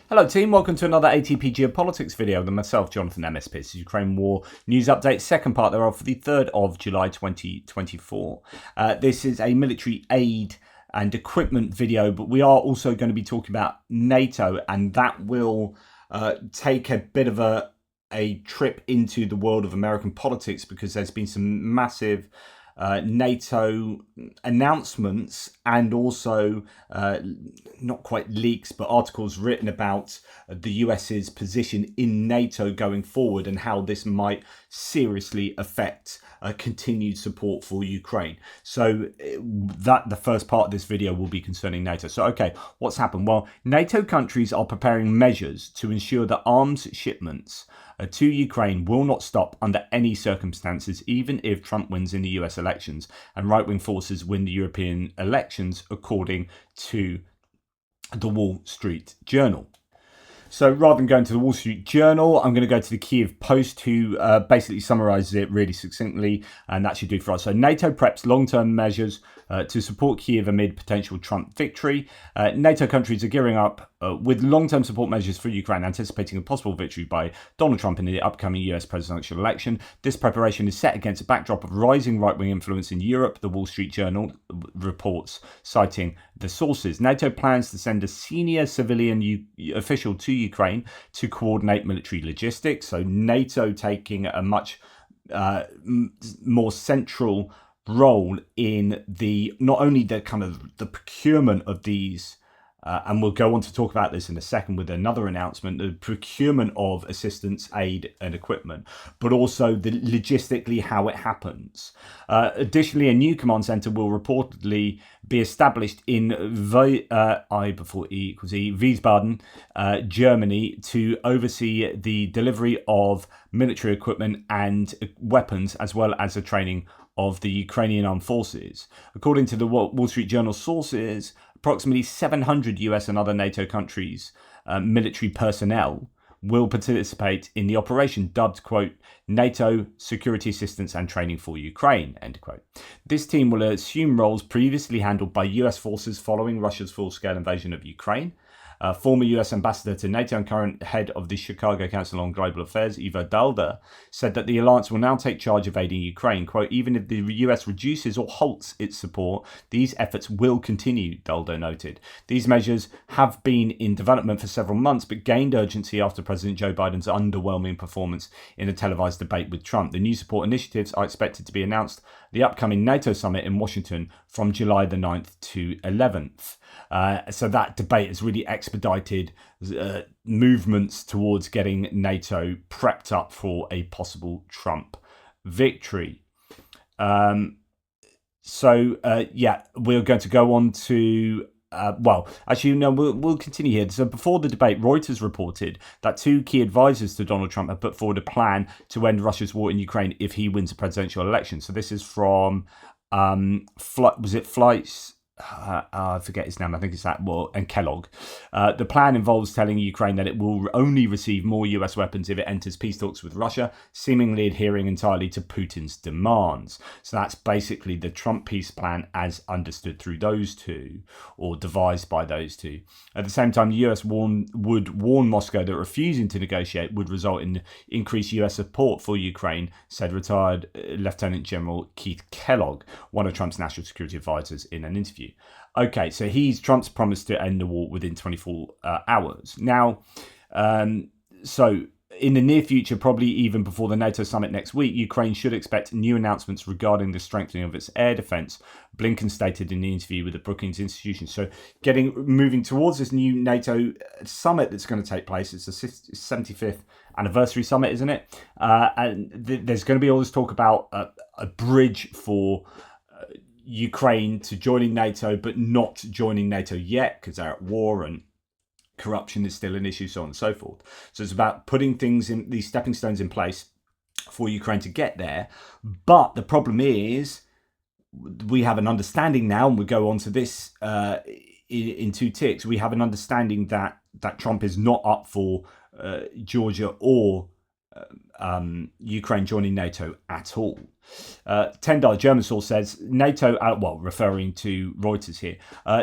Hello team, welcome to another ATP Geopolitics video with myself, Jonathan MSP. This is Ukraine War News Update, second part thereof for the 3rd of July 2024. This is a military aid and equipment video, but we are also going to be talking about NATO, and that will take a bit of a trip into the world of American politics, because there's been some massive NATO announcements and also not quite leaks but articles written about the US's position in NATO going forward and how this might seriously affect continued support for Ukraine. So the first part of this video will be concerning NATO. So okay, what's happened? Well, NATO countries are preparing measures to ensure that arms shipments to Ukraine will not stop under any circumstances, even if Trump wins in the US elections and right-wing forces win the European elections, according to the Wall Street Journal. So rather than going to the Wall Street Journal, I'm going to go to the Kyiv Post, who basically summarises it really succinctly, and that should do for us. So NATO preps long-term measures to support Kyiv amid potential Trump victory. NATO countries are gearing up with long-term support measures for Ukraine, anticipating a possible victory by Donald Trump in the upcoming US presidential election. This preparation is set against a backdrop of rising right-wing influence in Europe, the Wall Street Journal reports, citing the sources. NATO plans to send a senior civilian official to Ukraine to coordinate military logistics. So NATO taking a much more central role in the not only the kind of the procurement of these, and we'll go on to talk about this in a second with another announcement, the procurement of assistance, aid and equipment, but also the logistically how it happens. Additionally, a new command center will reportedly be established in Wiesbaden, Germany, to oversee the delivery of military equipment and weapons, as well as the training of the Ukrainian armed forces. According to the Wall Street Journal sources, approximately 700 US and other NATO countries' military personnel will participate in the operation, dubbed, quote, NATO Security Assistance and Training for Ukraine, end quote. This team will assume roles previously handled by US forces following Russia's full-scale invasion of Ukraine. Former US ambassador to NATO and current head of the Chicago Council on Global Affairs, Ivo Dalda, said that the alliance will now take charge of aiding Ukraine. Quote, even if the US reduces or halts its support, these efforts will continue, Dalda noted. These measures have been in development for several months, but gained urgency after President Joe Biden's underwhelming performance in a televised debate with Trump. The new support initiatives are expected to be announced at the upcoming NATO summit in Washington from July the 9th to 11th. So that debate has really expedited movements towards getting NATO prepped up for a possible Trump victory. Yeah, we're going to go on to we'll continue here. So before the debate, Reuters reported that two key advisors to Donald Trump have put forward a plan to end Russia's war in Ukraine if he wins a presidential election. So this is from Flights. I forget his name. I think it's that. And Kellogg. The plan involves telling Ukraine that it will only receive more US weapons if it enters peace talks with Russia, seemingly adhering entirely to Putin's demands. So that's basically the Trump peace plan as understood through those two, or devised by those two. At the same time, the US would warn Moscow that refusing to negotiate would result in increased US support for Ukraine, said retired Lieutenant General Keith Kellogg, one of Trump's national security advisors, in an interview. Okay, so Trump's promised to end the war within 24 hours. Now, so in the near future, probably even before the NATO summit next week, Ukraine should expect new announcements regarding the strengthening of its air defense, Blinken stated in the interview with the Brookings Institution. So moving towards this new NATO summit that's going to take place. It's the 75th anniversary summit, isn't it? And there's going to be all this talk about a bridge for Ukraine to joining NATO, but not joining NATO yet because they're at war and corruption is still an issue, so on and so forth. So it's about putting things in, these stepping stones in place for Ukraine to get there. But the problem is, we have an understanding now, and we'll go on to this in two ticks. We have an understanding that Trump is not up for Georgia or Ukraine joining NATO at all. $10 German source says NATO, referring to Reuters here,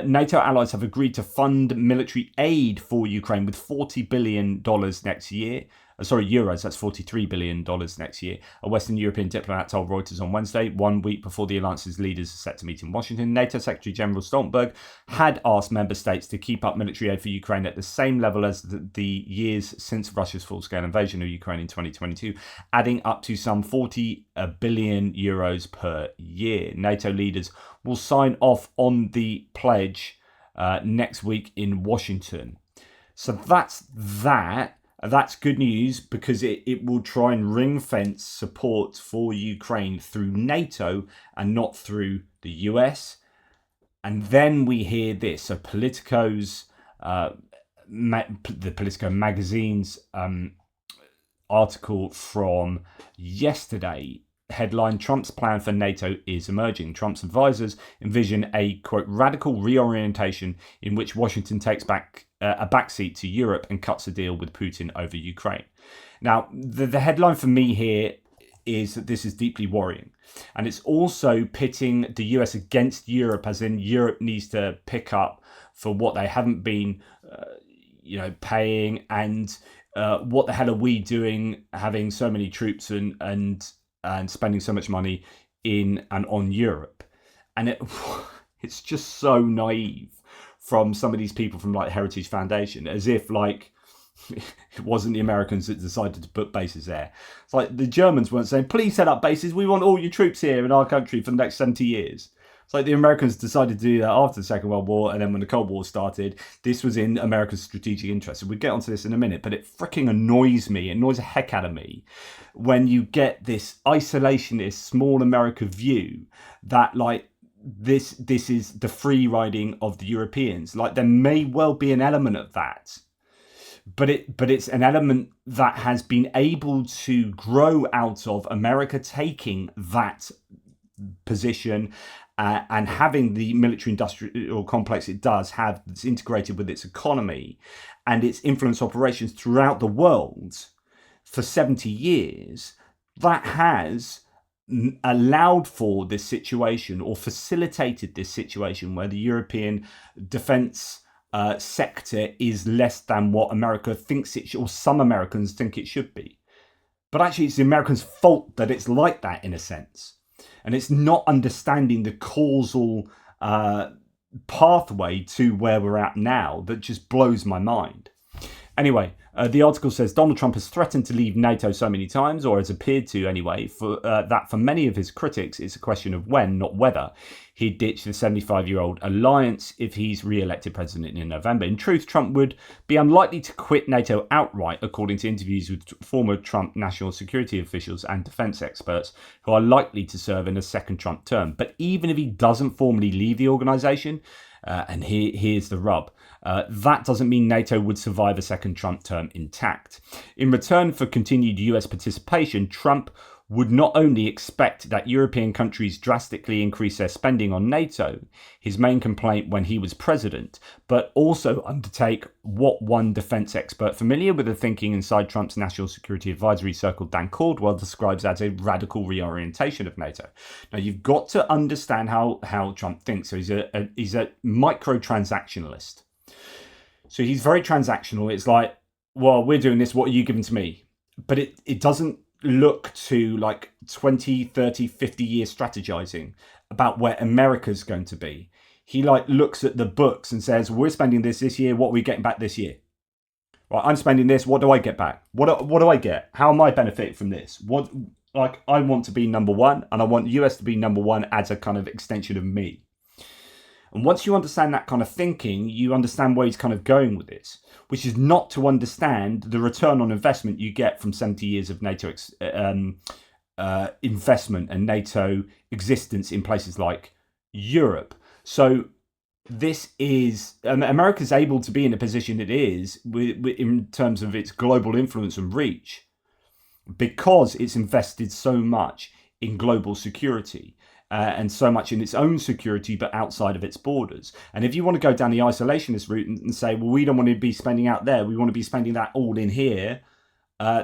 NATO allies have agreed to fund military aid for Ukraine with $40 billion next year. Euros, that's $43 billion next year. A Western European diplomat told Reuters on Wednesday, 1 week before the alliance's leaders are set to meet in Washington. NATO Secretary General Stoltenberg had asked member states to keep up military aid for Ukraine at the same level as the years since Russia's full-scale invasion of Ukraine in 2022, adding up to some 40 billion euros per year. NATO leaders will sign off on the pledge next week in Washington. So that's that. That's good news because it will try and ring fence support for Ukraine through NATO and not through the US. And then we hear this. So Politico's, the Politico magazine's article from yesterday, headline, Trump's plan for NATO is emerging. Trump's advisors envision a, quote, radical reorientation in which Washington takes back a backseat to Europe and cuts a deal with Putin over Ukraine. Now, the headline for me here is that this is deeply worrying. And it's also pitting the US against Europe, as in Europe needs to pick up for what they haven't been paying. And what the hell are we doing having so many troops and spending so much money in and on Europe? And it's just so naive from some of these people from like Heritage Foundation, as if like it wasn't the Americans that decided to put bases there. It's like the Germans weren't saying, please set up bases, we want all your troops here in our country for the next 70 years. It's like the Americans decided to do that after the Second World War, and then when the Cold War started, this was in America's strategic interest. And we'll get onto this in a minute, but it freaking annoys me, it annoys the heck out of me when you get this isolationist, small America view that like, this is the free riding of the Europeans. Like there may well be an element of that, but it's an element that has been able to grow out of America taking that position and having the military industrial complex it does have that's integrated with its economy and its influence operations throughout the world for 70 years. That has allowed for this situation or facilitated this situation where the European defense sector is less than what America thinks it should, or some Americans think it should be. But actually it's the Americans' fault that it's like that in a sense. And it's not understanding the causal pathway to where we're at now that just blows my mind. Anyway, the article says Donald Trump has threatened to leave NATO so many times, or has appeared to anyway, that for many of his critics, it's a question of when, not whether, he'd ditch the 75-year-old alliance if he's re-elected president in November. In truth, Trump would be unlikely to quit NATO outright, according to interviews with former Trump national security officials and defense experts who are likely to serve in a second Trump term. But even if he doesn't formally leave the organization, and here's the rub, that doesn't mean NATO would survive a second Trump term intact. In return for continued US participation, Trump would not only expect that European countries drastically increase their spending on NATO, his main complaint when he was president, but also undertake what one defense expert familiar with the thinking inside Trump's National Security Advisory Circle, Dan Caldwell, describes as a radical reorientation of NATO. Now, you've got to understand how Trump thinks. So he's a microtransactionalist. So he's very transactional. It's like, well, we're doing this, what are you giving to me? But it doesn't look to like 20, 30, 50 years strategizing about where America's going to be. He like looks at the books and says, we're spending this year, what are we getting back this year? Right, I'm spending this, what do I get back? What do I get? How am I benefiting from this? I want to be number one, and I want US to be number one as a kind of extension of me. And once you understand that kind of thinking, you understand where he's kind of going with this, which is not to understand the return on investment you get from 70 years of NATO investment and NATO existence in places like Europe. So this is, America's able to be in a position it is in terms of its global influence and reach because it's invested so much in global security. And so much in its own security, but outside of its borders. And if you want to go down the isolationist route and say, well, we don't want to be spending out there, we want to be spending that all in here,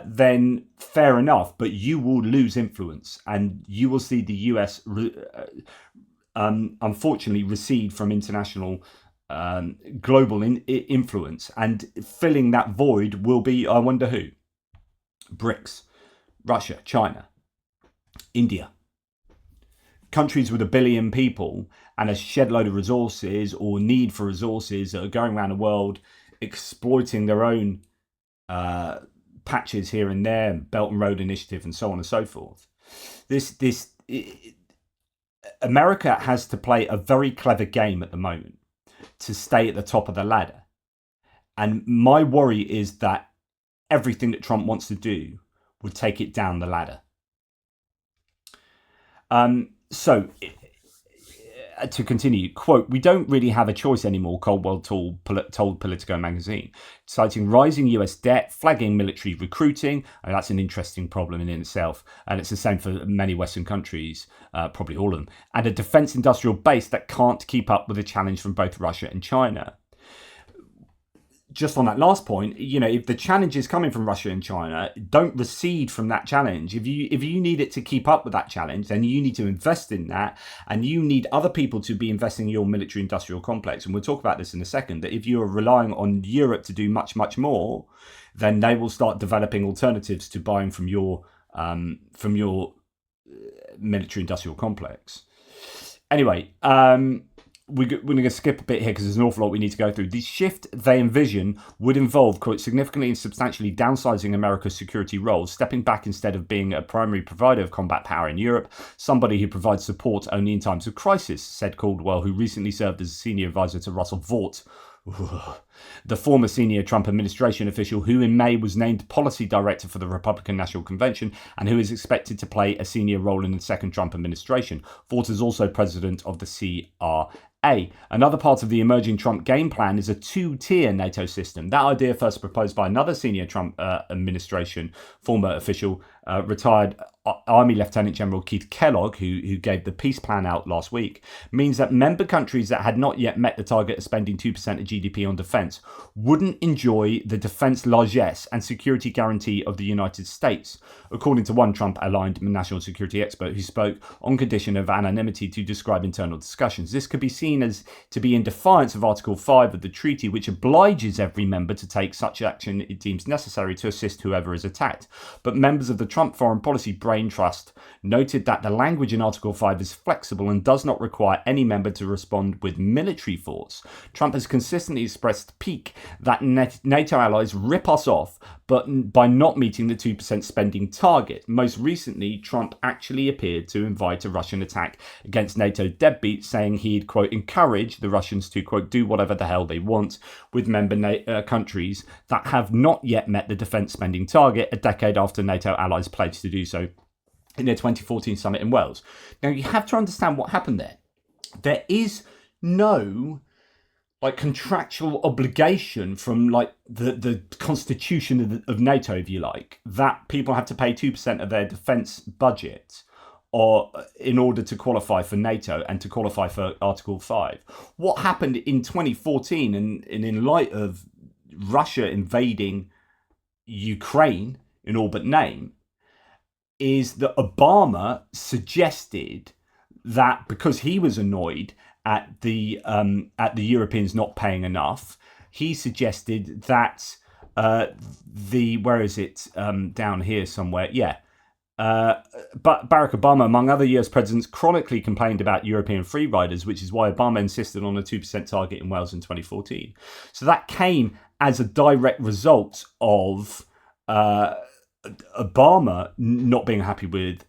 then fair enough, but you will lose influence and you will see the US unfortunately recede from international global influence, and filling that void will be, I wonder who? BRICS, Russia, China, India. Countries with 1 billion people and a shed load of resources or need for resources that are going around the world exploiting their own patches here and there, Belt and Road Initiative and so on and so forth. America has to play a very clever game at the moment to stay at the top of the ladder. And my worry is that everything that Trump wants to do would take it down the ladder. To continue, quote, "We don't really have a choice anymore," Caldwell told Politico magazine, citing rising US debt, flagging military recruiting, and that's an interesting problem in itself, and it's the same for many Western countries, probably all of them, and a defense industrial base that can't keep up with the challenge from both Russia and China. Just on that last point, if the challenge is coming from Russia and China, don't recede from that challenge. If you need it to keep up with that challenge, then you need to invest in that, and you need other people to be investing in your military industrial complex. And we'll talk about this in a second, that if you are relying on Europe to do much, much more, then they will start developing alternatives to buying from your military industrial complex. Anyway, we're going to skip a bit here because there's an awful lot we need to go through. The shift they envision would involve, quote, "significantly and substantially downsizing America's security roles, stepping back instead of being a primary provider of combat power in Europe, somebody who provides support only in times of crisis," said Caldwell, who recently served as a senior advisor to Russell Vought, the former senior Trump administration official who in May was named policy director for the Republican National Convention and who is expected to play a senior role in the second Trump administration. Vought is also president of the CRA. Another part of the emerging Trump game plan is a two-tier NATO system. That idea first proposed by another senior Trump administration former official, retired Army Lieutenant General Keith Kellogg, who gave the peace plan out last week, means that member countries that had not yet met the target of spending 2% of GDP on defence wouldn't enjoy the defence largesse and security guarantee of the United States, according to one Trump-aligned national security expert who spoke on condition of anonymity to describe internal discussions. This could be seen as to be in defiance of Article 5 of the treaty, which obliges every member to take such action it deems necessary to assist whoever is attacked. But members of the Trump Foreign Policy Brain Trust noted that the language in Article 5 is flexible and does not require any member to respond with military force. Trump has consistently expressed pique that NATO allies rip us off, but by not meeting the 2% spending target. Most recently, Trump actually appeared to invite a Russian attack against NATO deadbeats, saying he'd, quote, encourage the Russians to, quote, do whatever the hell they want with member countries that have not yet met the defence spending target, a decade after NATO allies pledged to do so in their 2014 summit in Wales. Now, you have to understand what happened there. There is no contractual obligation from the constitution of NATO, if you like, that people have to pay 2% of their defence budget or in order to qualify for NATO and to qualify for Article 5. What happened in 2014 and in light of Russia invading Ukraine in all but name is that Obama suggested that because he was annoyed at the Europeans not paying enough, he suggested that down here somewhere, but Barack Obama, among other US presidents, chronically complained about European free riders, which is why Obama insisted on a 2% target in Wales in 2014. So that came as a direct result of Obama not being happy with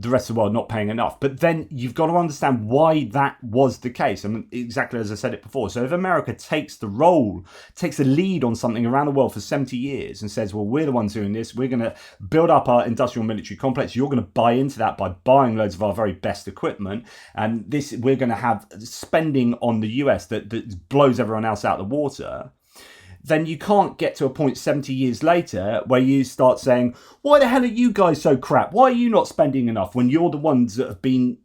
the rest of the world not paying enough. But then you've got to understand why that was the case. And exactly as I said it before. So if America takes the lead on something around the world for 70 years and says, well, we're the ones doing this, we're going to build up our industrial military complex, you're going to buy into that by buying loads of our very best equipment, and we're going to have spending on the US that blows everyone else out of the water, then you can't get to a point 70 years later where you start saying, why the hell are you guys so crap? Why are you not spending enough when you're the ones that have been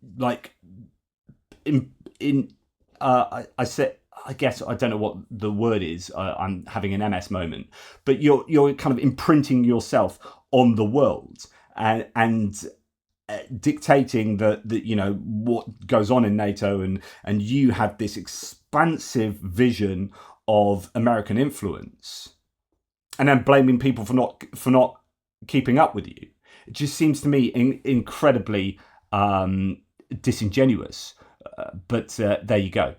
I guess I don't know what the word is. I'm having an MS moment, but you're kind of imprinting yourself on the world and dictating that what goes on in NATO, and you have this expansive vision of American influence, and then blaming people for not keeping up with you. It just seems to me incredibly disingenuous. But there you go.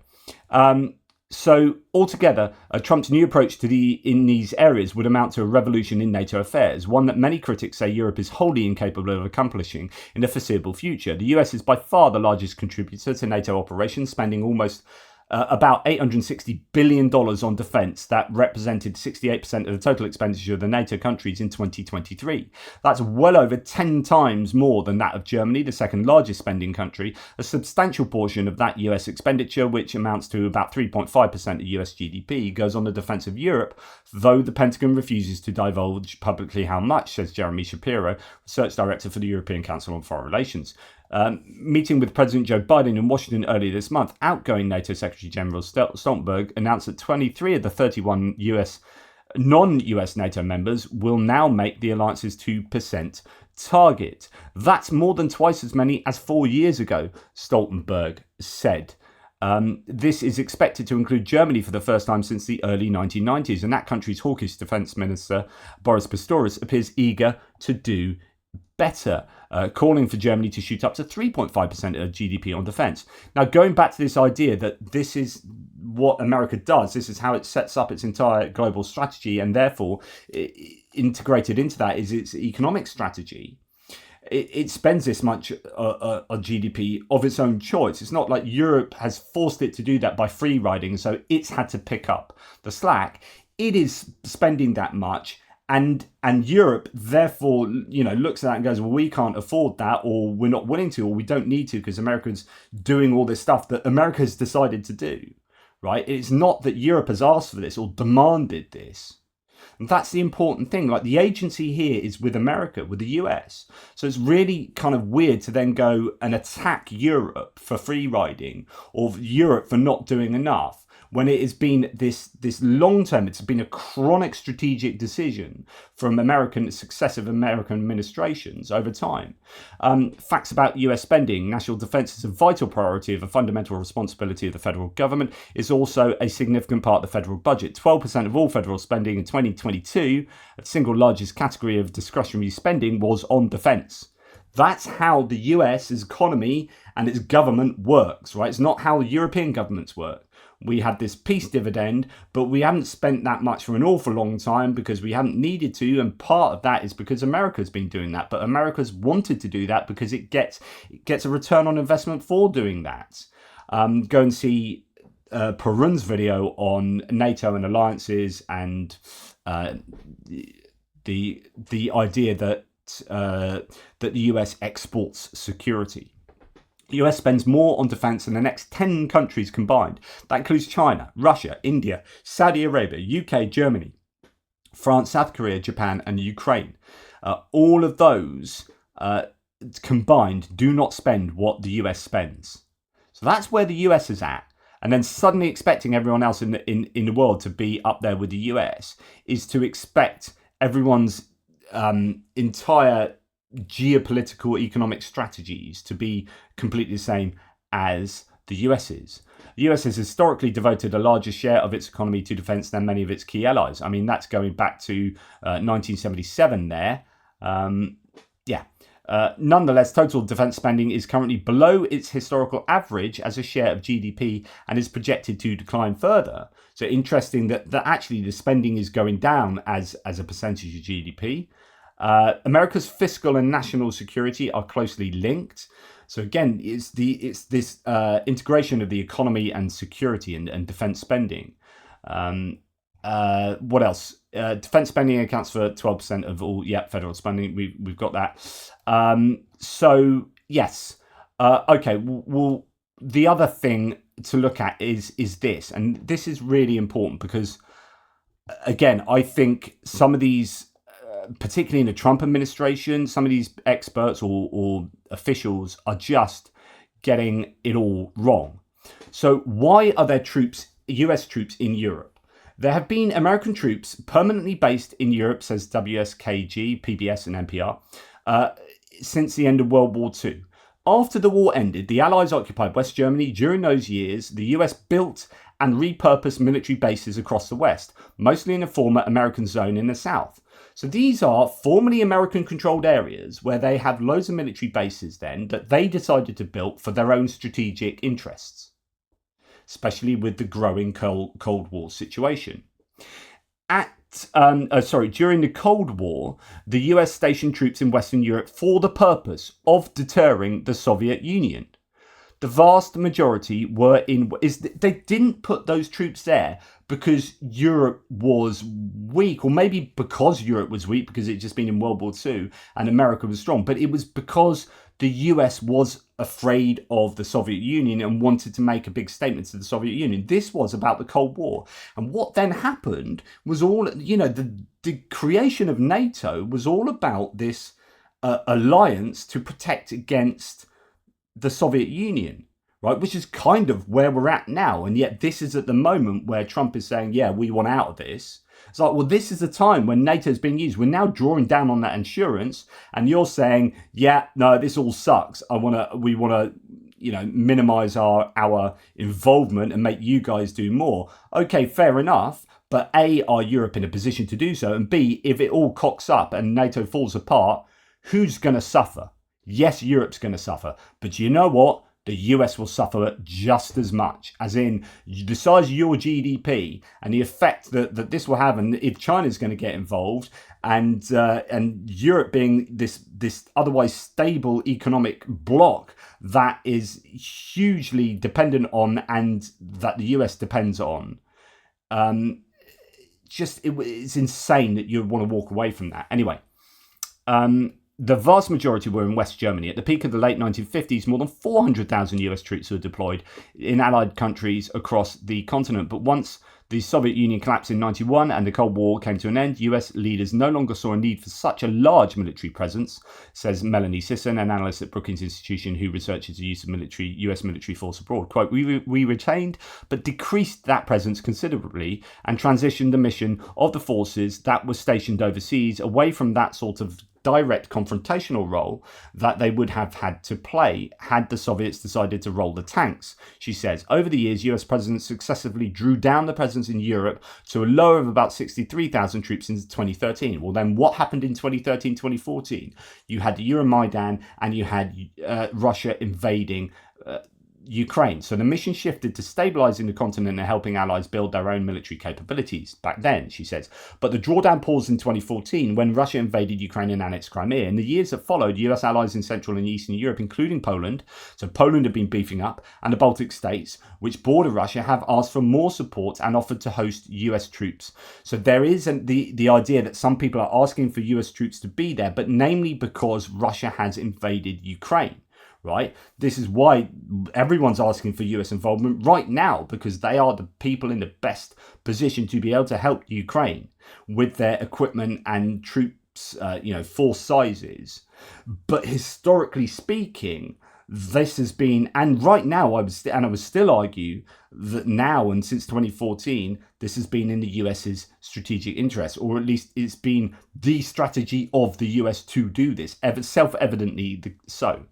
So altogether, Trump's new approach in these areas would amount to a revolution in NATO affairs, one that many critics say Europe is wholly incapable of accomplishing in the foreseeable future. The US is by far the largest contributor to NATO operations, spending almost about $860 billion on defence. That represented 68% of the total expenditure of the NATO countries in 2023. That's well over 10 times more than that of Germany, the second largest spending country. A substantial portion of that US expenditure, which amounts to about 3.5% of US GDP, goes on the defence of Europe, though the Pentagon refuses to divulge publicly how much, says Jeremy Shapiro, Research Director for the European Council on Foreign Relations. Meeting with President Joe Biden in Washington earlier this month, outgoing NATO Secretary General Stoltenberg announced that 23 of the 31 non-US NATO members will now make the alliance's 2% target. That's more than twice as many as 4 years ago, Stoltenberg said. This is expected to include Germany for the first time since the early 1990s, and that country's hawkish defence minister, Boris Pistorius, appears eager to do better, calling for Germany to shoot up to 3.5% of GDP on defence. Now, going back to this idea that this is what America does, this is how it sets up its entire global strategy, and therefore integrated into that is its economic strategy. It spends this much on GDP of its own choice. It's not like Europe has forced it to do that by free riding, so it's had to pick up the slack. It is spending that much. And Europe, therefore, looks at that and goes, well, we can't afford that, or we're not willing to, or we don't need to, because America's doing all this stuff that America has decided to do, right? It's not that Europe has asked for this or demanded this. And that's the important thing. Like, the agency here is with America, with the US. So it's really kind of weird to then go and attack Europe for free riding, or Europe for not doing enough, when it has been this long-term, it's been a chronic strategic decision from successive American administrations over time. Facts about US spending. National defense is a vital priority of a fundamental responsibility of the federal government. It's also a significant part of the federal budget. 12% of all federal spending in 2022, the single largest category of discretionary spending, was on defense. That's how the US's economy and its government works, right? It's not how European governments work. We had this peace dividend, but we haven't spent that much for an awful long time because we haven't needed to, and part of that is because America's been doing that. But America's wanted to do that because it gets a return on investment for doing that. Go and see Perun's video on NATO and alliances and the idea that the US exports security. The US spends more on defence than the next 10 countries combined. That includes China, Russia, India, Saudi Arabia, UK, Germany, France, South Korea, Japan, and Ukraine. All of those combined do not spend what the US spends. So that's where the US is at. And then suddenly expecting everyone else in the world to be up there with the US is to expect everyone's entire geopolitical economic strategies to be completely the same as the US's. The US has historically devoted a larger share of its economy to defence than many of its key allies. I mean, that's going back to 1977 there. Nonetheless, total defence spending is currently below its historical average as a share of GDP and is projected to decline further. So interesting that actually the spending is going down as a percentage of GDP. America's fiscal and national security are closely linked. So again, it's this integration of the economy and security and defence spending. What else? Defence spending accounts for 12% of all federal spending. We've got that. So yes, okay. Well, the other thing to look at is this, and this is really important because, again, I think some of these, particularly in the Trump administration, some of these experts or officials are just getting it all wrong. So why are there troops US troops in Europe. There have been American troops permanently based in Europe, says WSKG, PBS, and NPR, since the end of World War II. After the war ended, the Allies occupied West Germany. During those years, the US built and repurposed military bases across the West, mostly in a former American zone in the South. So these are formerly American-controlled areas where they have loads of military bases then that they decided to build for their own strategic interests, especially with the growing Cold War situation. During the Cold War, the US stationed troops in Western Europe for the purpose of deterring the Soviet Union. The vast majority were they didn't put those troops there because Europe was weak, or maybe because Europe was weak because it had just been in World War II and America was strong, but it was because the US was afraid of the Soviet Union and wanted to make a big statement to the Soviet Union. This was about the Cold War. And what then happened was the creation of NATO was all about this alliance to protect against the Soviet Union, right? Which is kind of where we're at now. And yet this is at the moment where Trump is saying, yeah, we want out of this. It's like, well, this is the time when NATO is being used. We're now drawing down on that insurance. And you're saying, yeah, no, this all sucks. We want to, minimize our involvement and make you guys do more. Okay, fair enough. But A, are Europe in a position to do so? And B, if it all cocks up and NATO falls apart, who's going to suffer? Yes, Europe's going to suffer, but you know what? The US will suffer just as much, as in the size of your GDP and the effect that this will have, and if China's going to get involved, and Europe being this otherwise stable economic bloc that is hugely dependent on, and that the US depends on. It's insane that you want to walk away from that. Anyway. The vast majority were in West Germany. At the peak of the late 1950s, more than 400,000 US troops were deployed in allied countries across the continent. But once the Soviet Union collapsed in 1991 and the Cold War came to an end, US leaders no longer saw a need for such a large military presence, says Melanie Sisson, an analyst at Brookings Institution who researches the use of US military force abroad. Quote, we retained but decreased that presence considerably and transitioned the mission of the forces that were stationed overseas away from that sort of direct confrontational role that they would have had to play had the Soviets decided to roll the tanks. She says, over the years, US presidents successively drew down the presence in Europe to a low of about 63,000 troops in 2013. Well, then what happened in 2013, 2014? You had the Euromaidan and you had Russia invading Ukraine. So the mission shifted to stabilizing the continent and helping allies build their own military capabilities back then, she says. But the drawdown paused in 2014 when Russia invaded Ukraine and annexed Crimea. In the years that followed, US allies in Central and Eastern Europe, including Poland, so Poland had been beefing up, and the Baltic states, which border Russia, have asked for more support and offered to host US troops. So there is the idea that some people are asking for US troops to be there, but namely because Russia has invaded Ukraine. Right? This is why everyone's asking for US involvement right now, because they are the people in the best position to be able to help Ukraine with their equipment and troops, force sizes. But historically speaking, this has been, and right now I would still argue that now and since 2014, this has been in the US's strategic interest, or at least it's been the strategy of the US to do this, self-evidently so.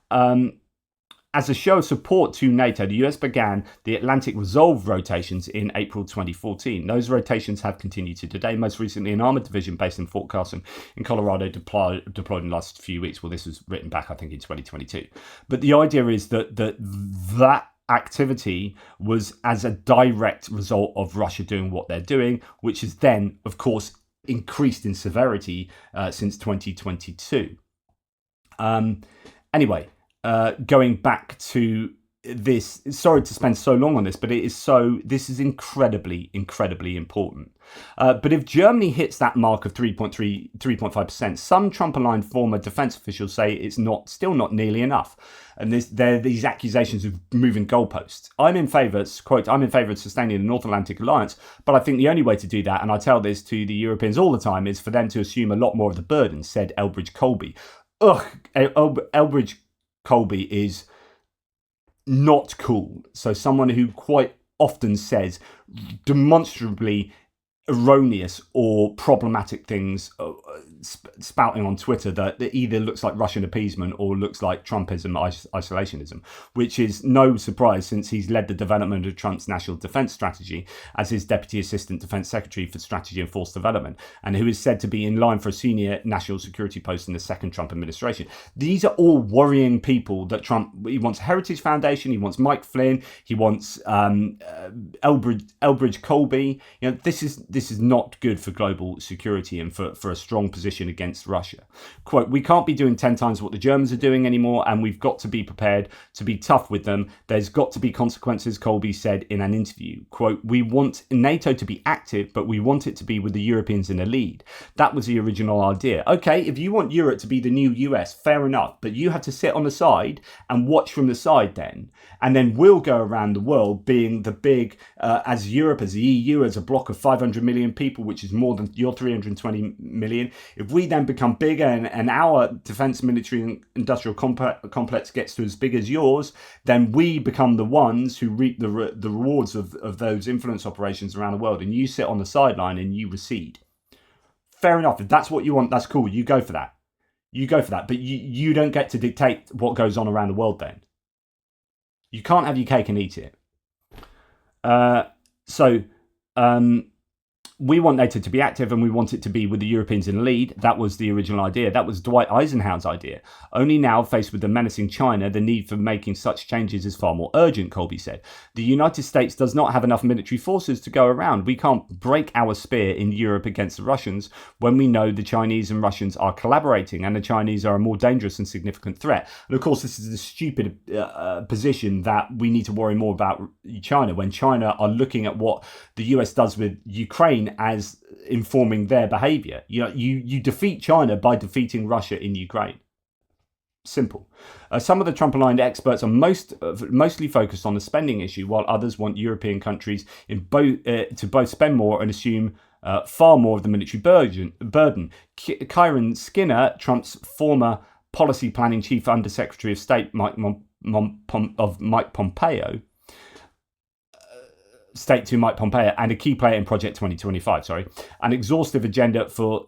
As a show of support to NATO, the US began the Atlantic Resolve rotations in April 2014. Those rotations have continued to today. Most recently, an armoured division based in Fort Carson in Colorado deployed in the last few weeks. Well, this was written back, I think, in 2022. But the idea is that activity was as a direct result of Russia doing what they're doing, which is then, of course, increased in severity since 2022. Anyway, going back to this, sorry to spend so long on this, but this is incredibly, incredibly important. But if Germany hits that mark of 3.5%, some Trump-aligned former defense officials say it's still not nearly enough. And there are these accusations of moving goalposts. I'm in favour of sustaining the North Atlantic Alliance, but I think the only way to do that, and I tell this to the Europeans all the time, is for them to assume a lot more of the burden, said Elbridge Colby. Elbridge Colby is not cool. So someone who quite often says demonstrably erroneous or problematic things spouting on Twitter that either looks like Russian appeasement or looks like Trumpism, isolationism, which is no surprise since he's led the development of Trump's national defense strategy as his deputy assistant defense secretary for strategy and force development, and who is said to be in line for a senior national security post in the second Trump administration. These are all worrying people that Trump, he wants Heritage Foundation, he wants Mike Flynn, he wants Elbridge Colby. This is not good for global security and for a strong position against Russia. Quote, "We can't be doing 10 times what the Germans are doing anymore, and we've got to be prepared to be tough with them. There's got to be consequences," Colby said in an interview. Quote, "We want NATO to be active, but we want it to be with the Europeans in the lead. That was the original idea." Okay, if you want Europe to be the new US, fair enough, but you have to sit on the side and watch from the side then. And then we'll go around the world being the big, as Europe, as the EU, as a block of 500 million people, which is more than your 320 million. If we then become bigger and our defense, military and industrial complex gets to as big as yours, then we become the ones who reap the rewards of those influence operations around the world. And you sit on the sideline and you recede. Fair enough. If that's what you want, that's cool. You go for that. But you don't get to dictate what goes on around the world then. You can't have your cake and eat it. We want NATO to be active and we want it to be with the Europeans in the lead. That was the original idea. That was Dwight Eisenhower's idea. Only now, faced with the menacing China, the need for making such changes is far more urgent, Colby said. The United States does not have enough military forces to go around. We can't break our spear in Europe against the Russians when we know the Chinese and Russians are collaborating and the Chinese are a more dangerous and significant threat. And of course, this is the stupid position that we need to worry more about China when China are looking at what the US does with Ukraine as informing their behavior. You defeat China by defeating Russia in Ukraine. Simple. Some of the Trump-aligned experts are mostly focused on the spending issue, while others want European countries to both spend more and assume far more of the military burden. Kieran Skinner, Trump's former policy planning chief undersecretary of state Mike Pompeo, and a key player in Project 2025, an exhaustive agenda for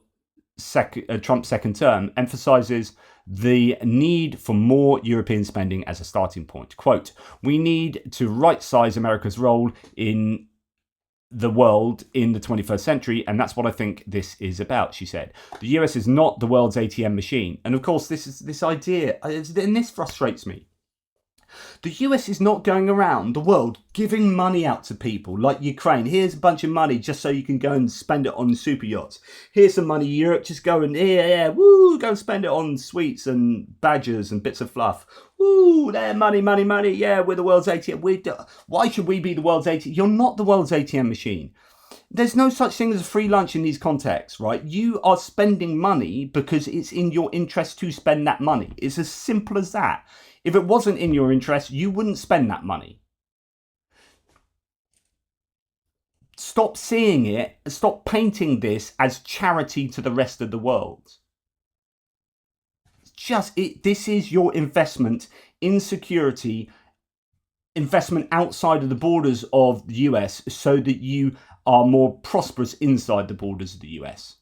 Trump's second term, emphasizes the need for more European spending as a starting point. Quote, "We need to right-size America's role in the world in the 21st century, and that's what I think this is about," she said. "The US is not the world's ATM machine." And of course, this idea, and this frustrates me. The US is not going around the world giving money out to people like Ukraine. Here's a bunch of money just so you can go and spend it on super yachts. Here's some money, Europe, just go and go and spend it on sweets and badgers and bits of fluff. Woo, there, money. Yeah, we're the world's ATM. Why should we be the world's ATM? You're not the world's ATM machine. There's no such thing as a free lunch in these contexts, right? You are spending money because it's in your interest to spend that money. It's as simple as that. If it wasn't in your interest, you wouldn't spend that money. Stop seeing it, stop painting this as charity to the rest of the world. This is your investment in security, investment outside of the borders of the US so that you are more prosperous inside the borders of the US.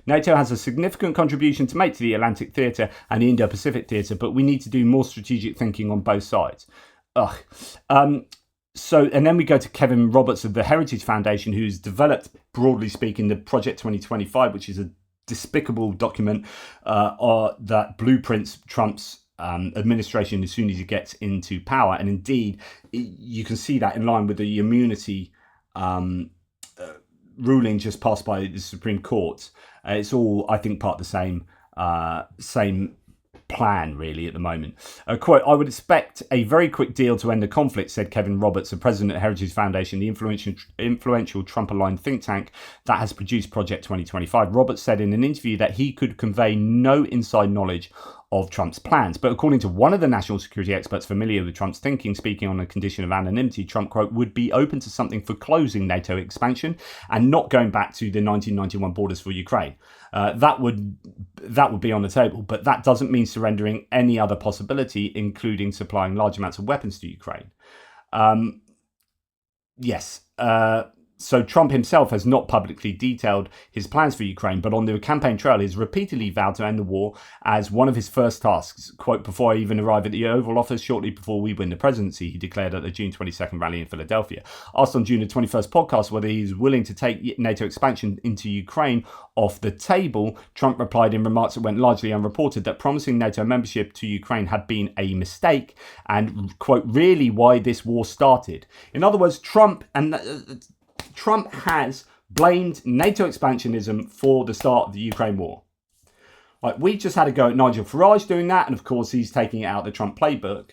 NATO has a significant contribution to make to the Atlantic Theatre and the Indo-Pacific Theatre, but we need to do more strategic thinking on both sides. And then we go to Kevin Roberts of the Heritage Foundation, who's developed, broadly speaking, the Project 2025, which is a despicable document that blueprints Trump's administration as soon as he gets into power. And indeed, you can see that in line with the immunity ruling just passed by the Supreme Court. It's all, I think, part of the same plan, really, at the moment. Quote, "I would expect a very quick deal to end the conflict," said Kevin Roberts, the president of Heritage Foundation, the influential Trump-aligned think tank that has produced Project 2025. Roberts said in an interview that he could convey no inside knowledge of Trump's plans. But according to one of the national security experts familiar with Trump's thinking, speaking on the condition of anonymity, Trump, quote, "would be open to something for closing NATO expansion and not going back to the 1991 borders for Ukraine." That would be on the table, but that doesn't mean surrendering any other possibility, including supplying large amounts of weapons to Ukraine. Yes. So Trump himself has not publicly detailed his plans for Ukraine, but on the campaign trail, he's repeatedly vowed to end the war as one of his first tasks. Quote, before I even arrive at the Oval Office, shortly before we win the presidency, he declared at the June 22nd rally in Philadelphia. Asked on June the 21st podcast whether he's willing to take NATO expansion into Ukraine off the table, Trump replied in remarks that went largely unreported that promising NATO membership to Ukraine had been a mistake and, quote, really why this war started. In other words, Trump has blamed NATO expansionism for the start of the Ukraine war. Like, we just had a go at Nigel Farage doing that, and of course he's taking it out of the Trump playbook.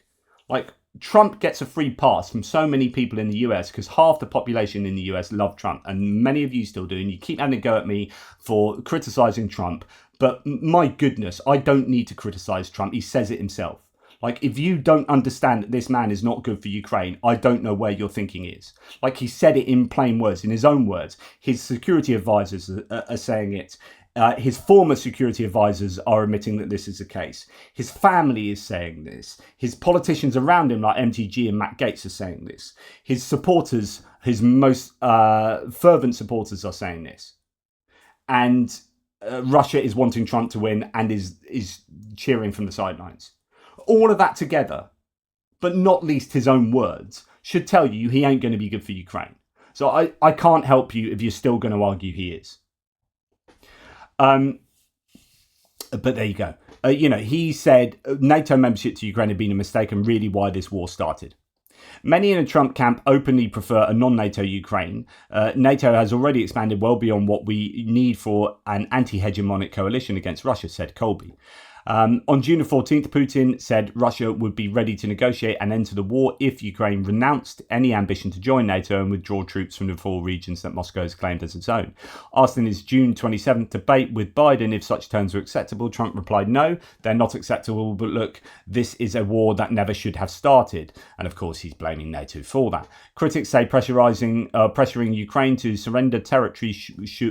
Like, Trump gets a free pass from so many people in the US because half the population in the US love Trump, and many of you still do, and you keep having a go at me for criticizing Trump. But my goodness, I don't need to criticize Trump. He says it himself. Like, if you don't understand that this man is not good for Ukraine, I don't know where your thinking is. Like, he said it in plain words, in his own words. His security advisors are saying it. His former security advisors are admitting that this is the case. His family is saying this. His politicians around him, like MTG and Matt Gaetz, are saying this. His supporters, his most fervent supporters, are saying this. And Russia is wanting Trump to win and is cheering from the sidelines. All of that together, but not least his own words, should tell you he ain't going to be good for Ukraine. So I can't help you if you're still going to argue he is. But there you go. He said NATO membership to Ukraine had been a mistake and really why this war started. Many in the Trump camp openly prefer a non-NATO Ukraine. NATO has already expanded well beyond what we need for an anti-hegemonic coalition against Russia, said Colby. On June 14th, Putin said Russia would be ready to negotiate an end to the war if Ukraine renounced any ambition to join NATO and withdraw troops from the 4 regions that Moscow has claimed as its own. Asked in his June 27th debate with Biden if such terms were acceptable, Trump replied, no, they're not acceptable, but look, this is a war that never should have started. And of course, he's blaming NATO for that. Critics say pressuring Ukraine to surrender territory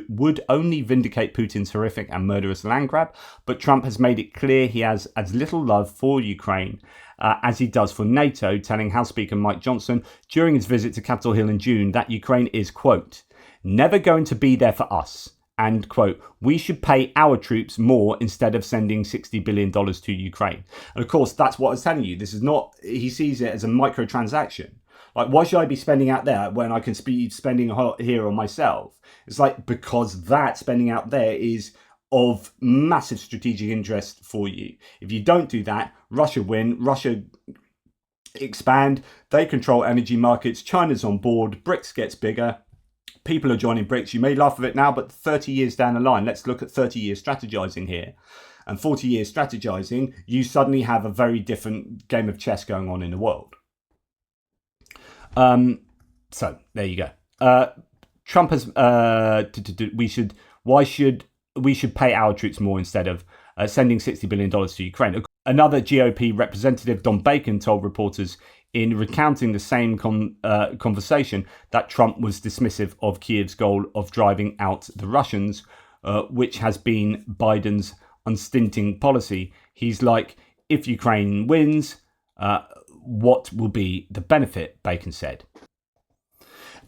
would only vindicate Putin's horrific and murderous land grab, but Trump has made it clear he has as little love for Ukraine as he does for NATO, telling House Speaker Mike Johnson during his visit to Capitol Hill in June that Ukraine is, quote, never going to be there for us, and, quote, we should pay our troops more instead of sending $60 billion to Ukraine. And of course, that's what I was telling you. This is not, he sees it as a microtransaction. Like, why should I be spending out there when I can be spending here on myself? It's like, because that spending out there is of massive strategic interest for you. If you don't do that, Russia win, Russia expand, they control energy markets, China's on board, BRICS gets bigger, people are joining BRICS. You may laugh at it now, but 30 years down the line, let's look at 30 years strategizing here. And 40 years strategizing, you suddenly have a very different game of chess going on in the world. So there you go. Trump has we should pay our troops more instead of sending $60 billion to Ukraine. Another GOP representative, Don Bacon, told reporters in recounting the same conversation that Trump was dismissive of Kiev's goal of driving out the Russians, which has been Biden's unstinting policy. He's like, if Ukraine wins, what will be the benefit, Bacon said.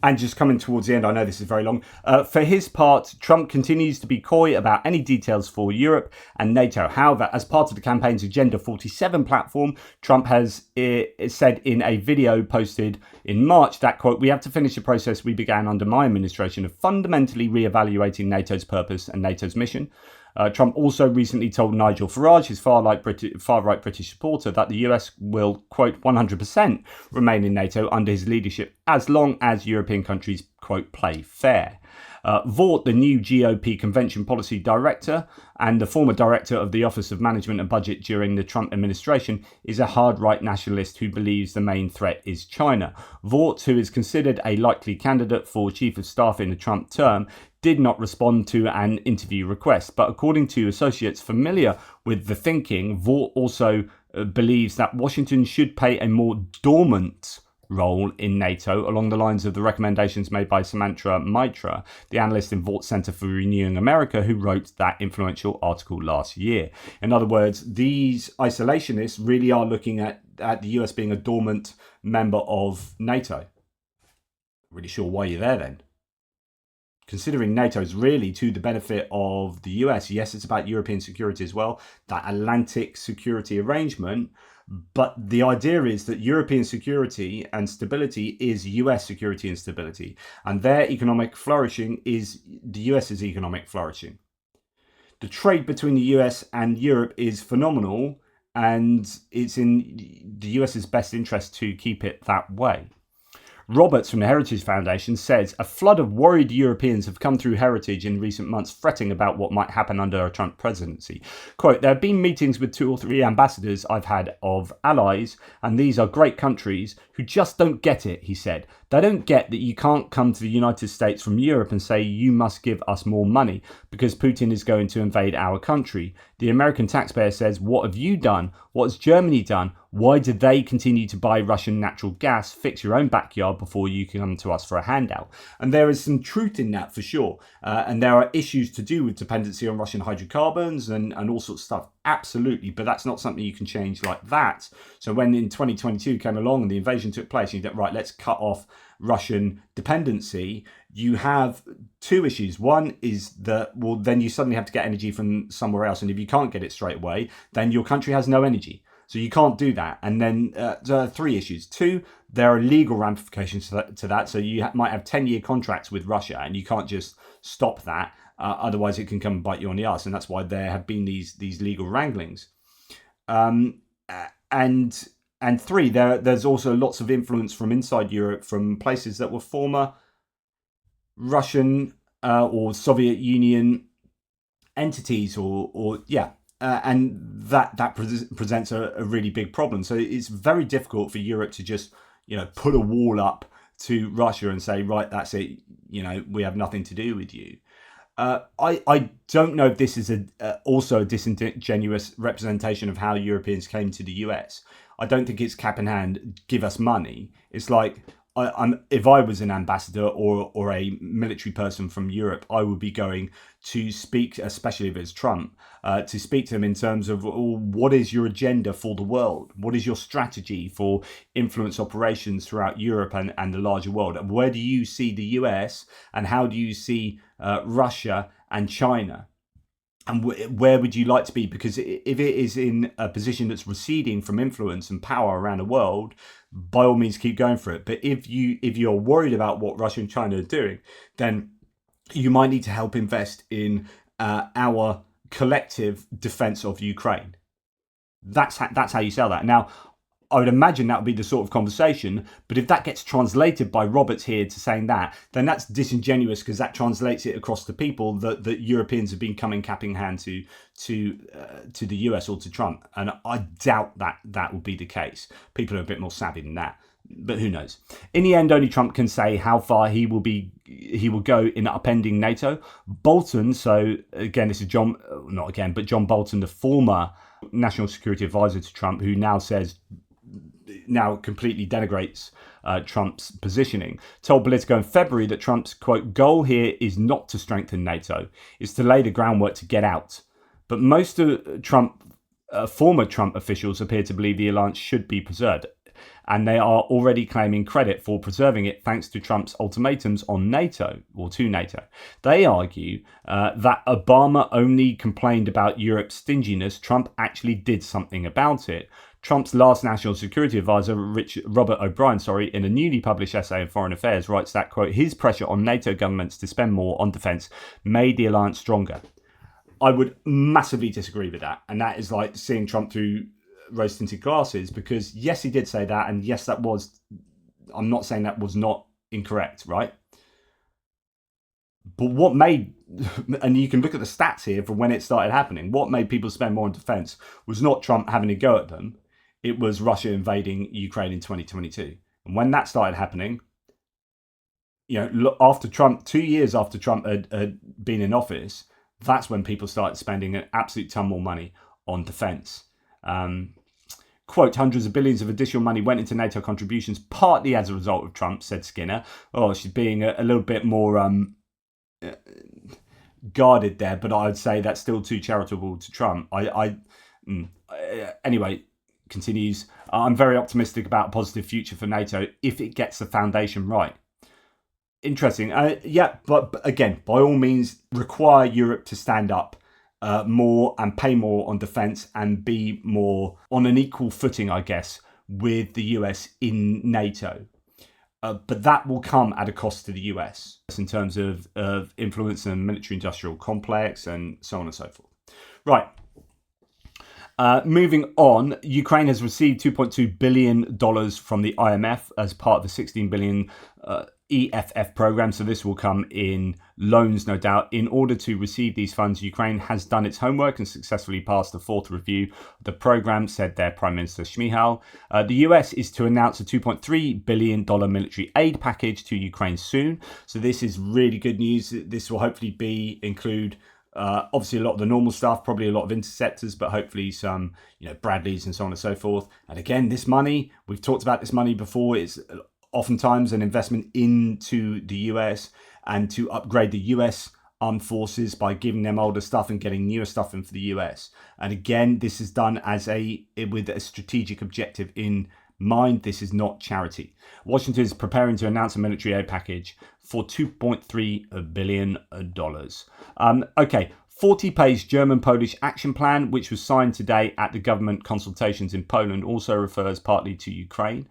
And just coming towards the end, I know this is very long. For his part, Trump continues to be coy about any details for Europe and NATO. However, as part of the campaign's Agenda 47 platform, Trump has said in a video posted in March that, quote, we have to finish the process we began under my administration of fundamentally re-evaluating NATO's purpose and NATO's mission. Trump also recently told Nigel Farage, his far-right British supporter, that the US will, quote, 100% remain in NATO under his leadership as long as European countries, quote, play fair. Vaught, the new GOP convention policy director and the former director of the Office of Management and Budget during the Trump administration, is a hard-right nationalist who believes the main threat is China. Vaught, who is considered a likely candidate for chief of staff in the Trump term, did not respond to an interview request. But according to associates familiar with the thinking, Vaught also believes that Washington should pay a more dormant role in NATO along the lines of the recommendations made by Samantha Mitra, the analyst in Vought Center for Renewing America, who wrote that influential article last year. In other words, these isolationists really are looking at the US being a dormant member of NATO. Really sure why you're there then. Considering NATO is really to the benefit of the US. Yes, it's about European security as well, that Atlantic security arrangement. But the idea is that European security and stability is US security and stability. And their economic flourishing is the US's economic flourishing. The trade between the US and Europe is phenomenal, and it's in the US's best interest to keep it that way. Roberts from the Heritage Foundation says a flood of worried Europeans have come through Heritage in recent months, fretting about what might happen under a Trump presidency. Quote, there have been meetings with 2 or 3 ambassadors I've had of allies, and these are great countries who just don't get it, he said. They don't get that you can't come to the United States from Europe and say you must give us more money because Putin is going to invade our country. The American taxpayer says, what have you done? What has Germany done? Why do they continue to buy Russian natural gas? Fix your own backyard before you come to us for a handout. And there is some truth in that for sure. And there are issues to do with dependency on Russian hydrocarbons and all sorts of stuff. Absolutely. But that's not something you can change like that. So when in 2022 came along and the invasion took place, and you thought, right, let's cut off Russian dependency, you have 2 issues. One is that, well, then you suddenly have to get energy from somewhere else. And if you can't get it straight away, then your country has no energy. So you can't do that. And then there are 3 issues. 2, there are legal ramifications to that. So you might have 10-year contracts with Russia and you can't just stop that. Otherwise, it can come and bite you on the arse. And that's why there have been these legal wranglings. And 3, there's also lots of influence from inside Europe, from places that were former Russian or Soviet Union entities and that presents a really big problem. So it's very difficult for Europe to just, put a wall up to Russia and say, right, that's it, we have nothing to do with you. I don't know if this is also a disingenuous representation of how Europeans came to the US. I don't think it's cap in hand, give us money. It's like, if I was an ambassador or a military person from Europe, I would be going to speak, especially if it's Trump, to speak to him in terms of what is your agenda for the world? What is your strategy for influence operations throughout Europe and the larger world? And where do you see the US and how do you see Russia and China? And where would you like to be? Because if it is in a position that's receding from influence and power around the world, by all means, keep going for it. But if you're worried about what Russia and China are doing, then you might need to help invest in our collective defense of Ukraine. That's how you sell that. Now, I would imagine that would be the sort of conversation, but if that gets translated by Roberts here to saying that, then that's disingenuous because that translates it across to people that Europeans have been coming cap in hand to the US or to Trump. And I doubt that will be the case. People are a bit more savvy than that. But who knows? In the end, only Trump can say how far he will go in upending NATO. Bolton, so again, this is John Bolton, the former national security advisor to Trump, who now completely denigrates Trump's positioning, told Politico in February that Trump's, quote, goal here is not to strengthen NATO, it's to lay the groundwork to get out. But most of former Trump officials appear to believe the alliance should be preserved. And they are already claiming credit for preserving it thanks to Trump's ultimatums on NATO, or to NATO. They argue that Obama only complained about Europe's stinginess. Trump actually did something about it. Trump's last national security advisor, Robert O'Brien, in a newly published essay in Foreign Affairs, writes that, quote, his pressure on NATO governments to spend more on defence made the alliance stronger. I would massively disagree with that. And that is like seeing Trump through rose-tinted glasses, because yes, he did say that, and yes, I'm not saying that was not incorrect, right? But what made, and you can look at the stats here from when it started happening, what made people spend more on defence was not Trump having a go at them, it was Russia invading Ukraine in 2022. And when that started happening, after Trump, 2 years after Trump had been in office, that's when people started spending an absolute ton more money on defence. quote, hundreds of billions of additional money went into NATO contributions, partly as a result of Trump, said Skinner. Oh, she's being a little bit more guarded there, but I'd say that's still too charitable to Trump. Anyway, continues, I'm very optimistic about a positive future for NATO if it gets the foundation right. Interesting. But again, by all means, require Europe to stand up more and pay more on defence and be more on an equal footing, I guess, with the US in NATO. But that will come at a cost to the US in terms of influence and military-industrial complex and so on and so forth. Right. Moving on, Ukraine has received $2.2 billion from the IMF as part of the $16 billion EFF program. So this will come in loans, no doubt. In order to receive these funds, Ukraine has done its homework and successfully passed the fourth review of the program, said their Prime Minister Shmyhal. The US is to announce a $2.3 billion military aid package to Ukraine soon. So this is really good news. This will hopefully include obviously a lot of the normal stuff, probably a lot of interceptors, but hopefully some, Bradleys and so on and so forth. And again, this money, we've talked about this money before, it's oftentimes an investment into the US and to upgrade the US armed forces by giving them older stuff and getting newer stuff in for the US. And again, this is done with a strategic objective in mind. This is not charity. Washington is preparing to announce a military aid package for $2.3 billion. Okay, 40-page German-Polish action plan, which was signed today at the government consultations in Poland, also refers partly to Ukraine.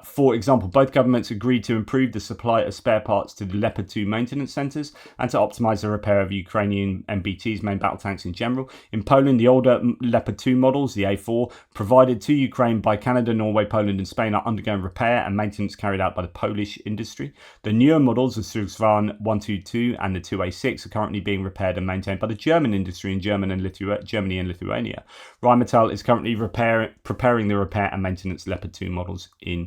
For example, both governments agreed to improve the supply of spare parts to the Leopard 2 maintenance centres and to optimise the repair of Ukrainian MBT's main battle tanks in general. In Poland, the older Leopard 2 models, the A4, provided to Ukraine by Canada, Norway, Poland and Spain, are undergoing repair and maintenance carried out by the Polish industry. The newer models, the Sugsvan 122 and the 2A6, are currently being repaired and maintained by the German industry in Germany and Lithuania. Rheinmetall is currently preparing the repair and maintenance Leopard 2 models in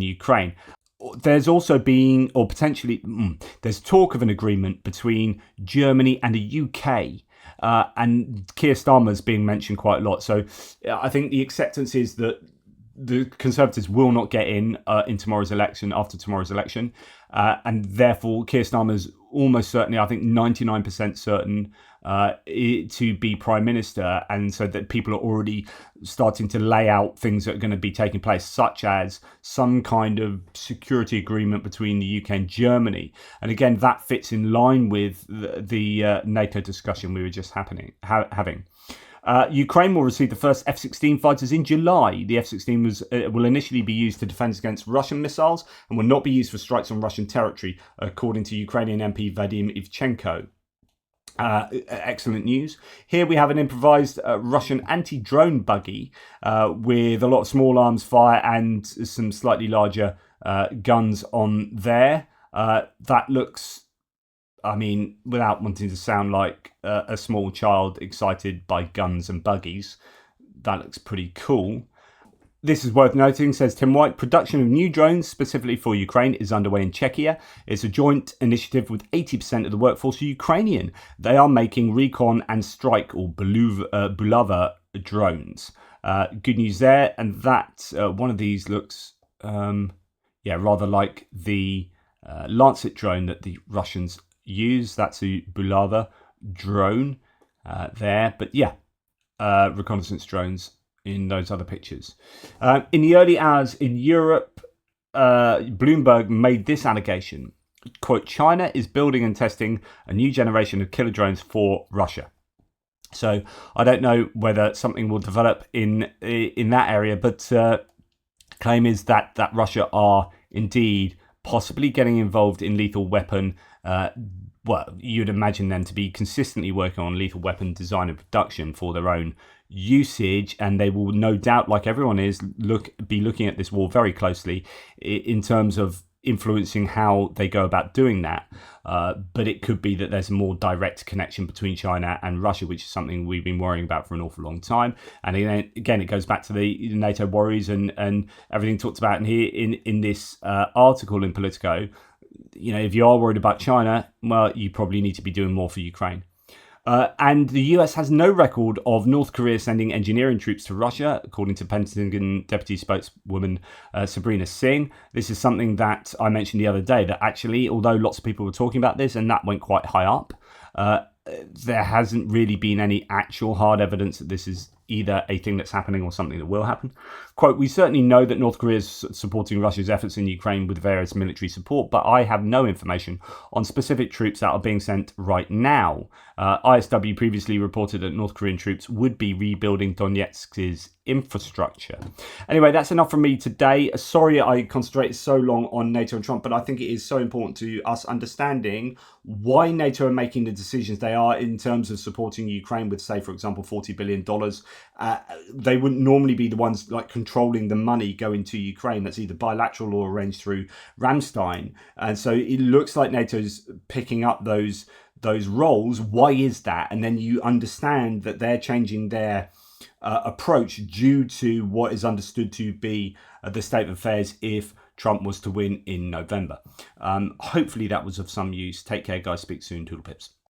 Ukraine. There's also been, or potentially, there's talk of an agreement between Germany and the UK, and Keir Starmer's being mentioned quite a lot. So I think the acceptance is that the Conservatives will not get in tomorrow's election, after tomorrow's election, and therefore Keir Starmer's almost certainly, I think 99% certain to be Prime Minister, and so that people are already starting to lay out things that are going to be taking place, such as some kind of security agreement between the UK and Germany. And again, that fits in line with the NATO discussion we were just having. Ukraine will receive the first F-16 fighters in July. The F-16 will initially be used to defend against Russian missiles and will not be used for strikes on Russian territory, according to Ukrainian MP Vadim Ivchenko. Excellent news. Here we have an improvised Russian anti-drone buggy with a lot of small arms fire and some slightly larger guns on there. That looks, without wanting to sound like a small child excited by guns and buggies, that looks pretty cool. This is worth noting, says Tim White, production of new drones specifically for Ukraine is underway in Czechia. It's a joint initiative with 80% of the workforce Ukrainian. They are making recon and strike, or Bulava drones. Good news there. And that one of these looks rather like the Lancet drone that the Russians use. That's a Bulava drone there. But reconnaissance drones in those other pictures. In the early hours in Europe, Bloomberg made this allegation, quote, China is building and testing a new generation of killer drones for Russia. So I don't know whether something will develop in that area, but claim is that Russia are indeed possibly getting involved in lethal weapon. You'd imagine them to be consistently working on lethal weapon design and production for their own usage, and they will no doubt, like everyone is, be looking at this war very closely in terms of influencing how they go about doing that. But it could be that there's a more direct connection between China and Russia, which is something we've been worrying about for an awful long time. And again, it goes back to the NATO worries and everything talked about in this article in Politico. If you are worried about China, well, you probably need to be doing more for Ukraine. And the US has no record of North Korea sending engineering troops to Russia, according to Pentagon Deputy Spokeswoman Sabrina Singh. This is something that I mentioned the other day, that actually, although lots of people were talking about this and that went quite high up, there hasn't really been any actual hard evidence that this is either a thing that's happening or something that will happen. Quote, we certainly know that North Korea is supporting Russia's efforts in Ukraine with various military support, but I have no information on specific troops that are being sent right now. ISW previously reported that North Korean troops would be rebuilding Donetsk's infrastructure. Anyway, that's enough from me today. Sorry I concentrated so long on NATO and Trump, but I think it is so important to us understanding why NATO are making the decisions they are in terms of supporting Ukraine with, say, for example, $40 billion. They wouldn't normally be the ones like controlling the money going to Ukraine. That's either bilateral or arranged through Ramstein. And so it looks like NATO's picking up those roles. Why is that? And then you understand that they're changing their approach due to what is understood to be the state of affairs if Trump was to win in November. Hopefully that was of some use. Take care, guys. Speak soon. Toodle pips.